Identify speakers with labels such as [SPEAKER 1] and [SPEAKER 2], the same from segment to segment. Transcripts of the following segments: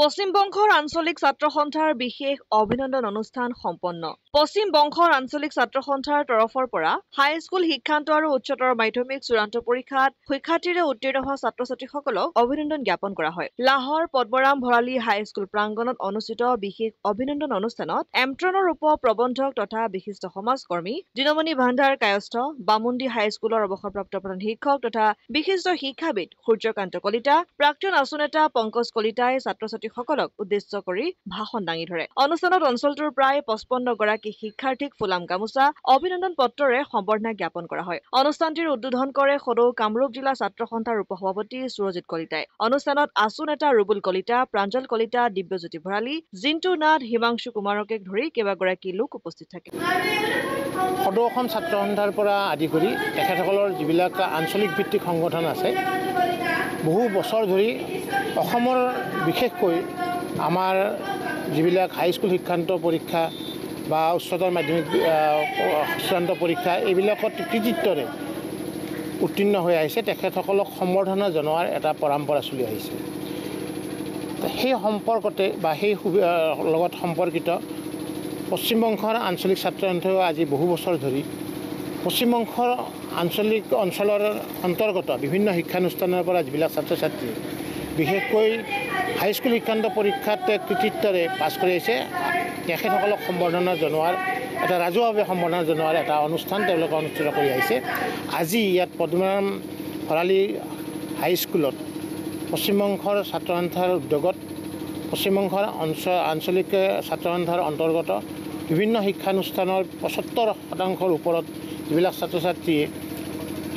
[SPEAKER 1] পশ্চিম বংগৰ আঞ্চলিক ছাত্ৰ সন্থাৰ বিশেষ অভিনন্দন অনুষ্ঠান সম্পন্ন। পশ্চিম বংগৰ আঞ্চলিক ছাত্ৰ সন্থাৰ তৰফৰ পৰা হাইস্কুল শিক্ষান্ত আৰু উচ্চতৰ মাধ্যমিক চূড়ান্ত পৰীক্ষাত সুখ্যাতিৰে উত্তীৰ্ণ হোৱা ছাত্ৰ-ছাত্ৰীসকলক অভিনন্দন জ্ঞাপন কৰা হয়। লাহৰ পদ্মৰাম ভৰালী হাইস্কুল প্ৰাংগণত অনুষ্ঠিত বিশেষ অভিনন্দন অনুষ্ঠানত এমট্ৰনৰ উপ প্ৰবন্ধক তথা বিশিষ্ট সমাজকৰ্মী দিনমণি ভাণ্ডাৰ কায়স্থ, বামুণ্ডী হাইস্কুলৰ অৱসৰপ্ৰাপ্ত প্ৰধান শিক্ষক তথা বিশিষ্ট শিক্ষাবিদ সূৰ্যকান্ত কলিতা, প্ৰাক্তন আছু নেতা পংকজ কলিতাই ছাত্ৰ-ছাত্ৰীসকলক উদ্দেশ্য কৰি ভাষণ দাঙি ধৰে। অনুষ্ঠানত অঞ্চলটোৰ প্ৰায় 55 গৰাকী শিক্ষাৰ্থীক ফুলাম গামোচা, অভিনন্দন পত্ৰৰে সম্বৰ্ধনা জ্ঞাপন কৰা হয়। অনুষ্ঠানটিৰ উদ্বোধন কৰে সদৌ কামৰূপ জিলা ছাত্ৰ সন্থাৰ উপ-সভাপতি সুৰজিৎ কলিতাই। অনুষ্ঠানত আছু নেতা ৰুবুল কলিতা, প্ৰাঞ্জল কলিতা, দিব্যজ্যোতি ভৰালী, জিন্তু নাথ, হিমাংশু কুমাৰকে ধৰি কেইবাগৰাকী লোক উপস্থিত থাকে।
[SPEAKER 2] সদৌ অসম ছাত্ৰ সন্থাৰ পৰা আদি কৰি তেখেতসকলৰ যিবিলাক আঞ্চলিক ভিত্তিক সংগঠন আছে, বহু বছৰ ধৰি অসমৰ বিশেষকৈ আমাৰ যিবিলাক হাইস্কুল শিক্ষান্ত পৰীক্ষা বা উচ্চতৰ মাধ্যমিক চূড়ান্ত পৰীক্ষা এইবিলাকত কৃতিত্বৰে উত্তীৰ্ণ হৈ আহিছে, তেখেতসকলক সম্বৰ্ধনা জনোৱাৰ এটা পৰম্পৰা চলি আহিছে। সেই সম্পৰ্কতে বা সেই লগত সম্পৰ্কিত পশ্চিমবংগৰ আঞ্চলিক ছাত্ৰ সন্থাও আজি বহু বছৰ ধৰি পশ্চিমবংগৰ আঞ্চলিক অঞ্চলৰ অন্তৰ্গত বিভিন্ন শিক্ষানুষ্ঠানৰ পৰা যিবিলাক ছাত্ৰ ছাত্ৰী বিশেষকৈ হাইস্কুল শিক্ষান্ত পৰীক্ষাত কৃতিত্বৰে পাছ কৰি আহিছে, তেখেতসকলক সম্বৰ্ধনা জনোৱাৰ এটা ৰাজহুৱাভাৱে সম্বৰ্ধনা জনোৱাৰ এটা অনুষ্ঠান তেওঁলোকে অনুষ্ঠিত কৰি আহিছে। আজি ইয়াত পদ্মনাৰায়ণ ভৰালী হাইস্কুলত পশ্চিমবংগৰ ছাত্ৰ সন্থাৰ উদ্যোগত পশ্চিমবংগৰ আঞ্চলিক ছাত্ৰ সন্থাৰ অন্তৰ্গত বিভিন্ন শিক্ষানুষ্ঠানৰ 75% ওপৰত যিবিলাক ছাত্ৰ ছাত্ৰীয়ে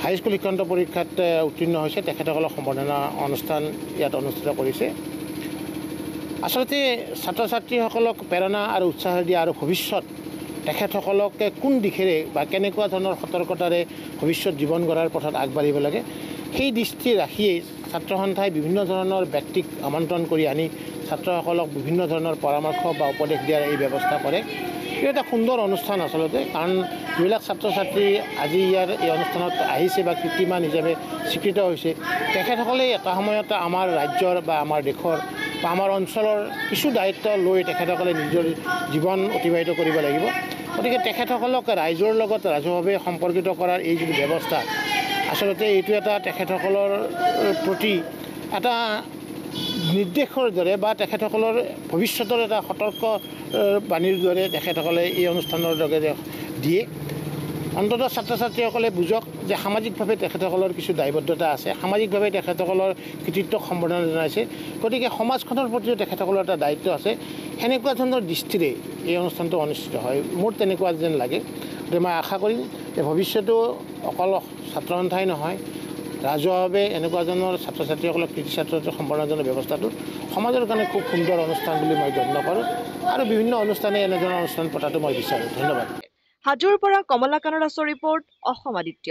[SPEAKER 2] হাইস্কুল শিক্ষান্ত পৰীক্ষাত উত্তীৰ্ণ হৈছে, তেখেতসকলক সম্বৰ্ধনা অনুষ্ঠান ইয়াত অনুষ্ঠিত কৰিছে। আচলতে ছাত্ৰ ছাত্ৰীসকলক প্ৰেৰণা আৰু উৎসাহ দিয়া আৰু ভৱিষ্যত তেখেতসকলকে কোন দিশেৰে বা কেনেকুৱা ধৰণৰ সতৰ্কতাৰে ভৱিষ্যত জীৱন গঢ়াৰ পথত আগবাঢ়িব লাগে, সেই দৃষ্টি ৰাখিয়েই ছাত্ৰ সন্থাই বিভিন্ন ধৰণৰ ব্যক্তিক আমন্ত্ৰণ কৰি আনি ছাত্ৰসকলক বিভিন্ন ধৰণৰ পৰামৰ্শ বা উপদেশ দিয়াৰ এই ব্যৱস্থা কৰে। এইটো এটা সুন্দৰ অনুষ্ঠান আচলতে, কাৰণ যিবিলাক ছাত্ৰ ছাত্ৰী আজি ইয়াৰ এই অনুষ্ঠানত আহিছে বা কীৰ্তিমান হিচাপে স্বীকৃত হৈছে, তেখেতসকলে এটা সময়ত আমাৰ ৰাজ্যৰ বা আমাৰ দেশৰ বা আমাৰ অঞ্চলৰ কিছু দায়িত্ব লৈ তেখেতসকলে নিজৰ জীৱন অতিবাহিত কৰিব লাগিব। গতিকে তেখেতসকলক ৰাইজৰ লগত ৰাজহুৱাভাৱে সম্পৰ্কিত কৰাৰ এই যিটো ব্যৱস্থা, আচলতে এইটো এটা তেখেতসকলৰ প্ৰতি এটা নিৰ্দেশৰ দৰে বা তেখেতসকলৰ ভৱিষ্যতৰ এটা সতৰ্ক বাণীৰ দৰে তেখেতসকলে এই অনুষ্ঠানৰ যোগেদি দিয়ে। অন্ততঃ ছাত্ৰ ছাত্ৰীসকলে বুজক যে সামাজিকভাৱে তেখেতসকলৰ কিছু দায়বদ্ধতা আছে, সামাজিকভাৱে তেখেতসকলৰ কৃতিত্বক সম্বৰ্ধনা জনাইছে, গতিকে সমাজখনৰ প্ৰতিও তেখেতসকলৰ এটা দায়িত্ব আছে। সেনেকুৱা ধৰণৰ দৃষ্টিৰে এই অনুষ্ঠানটো অনুষ্ঠিত হয়, মোৰ তেনেকুৱা যেন লাগে। গতিকে মই আশা কৰিম যে ভৱিষ্যতেও অকল ছাত্ৰ সন্থাই নহয়, ৰাজহুৱাভাৱে এনেকুৱা ধৰণৰ ছাত্ৰ ছাত্ৰীসকলক কৃতি ছাত্ৰ ছাত্ৰীক সম্বৰ্ধনা জনোৱাৰ ব্যৱস্থাটো সমাজৰ কাৰণে খুব সুন্দৰ অনুষ্ঠান বুলি মই গণ্য কৰোঁ আৰু বিভিন্ন অনুষ্ঠানে এনেধৰণৰ অনুষ্ঠান পতাটো মই বিচাৰোঁ। ধন্যবাদ।
[SPEAKER 1] হাজোৰ পৰা কমলাকান্ত দাসৰ ৰিপৰ্ট, অসম আদিত্য।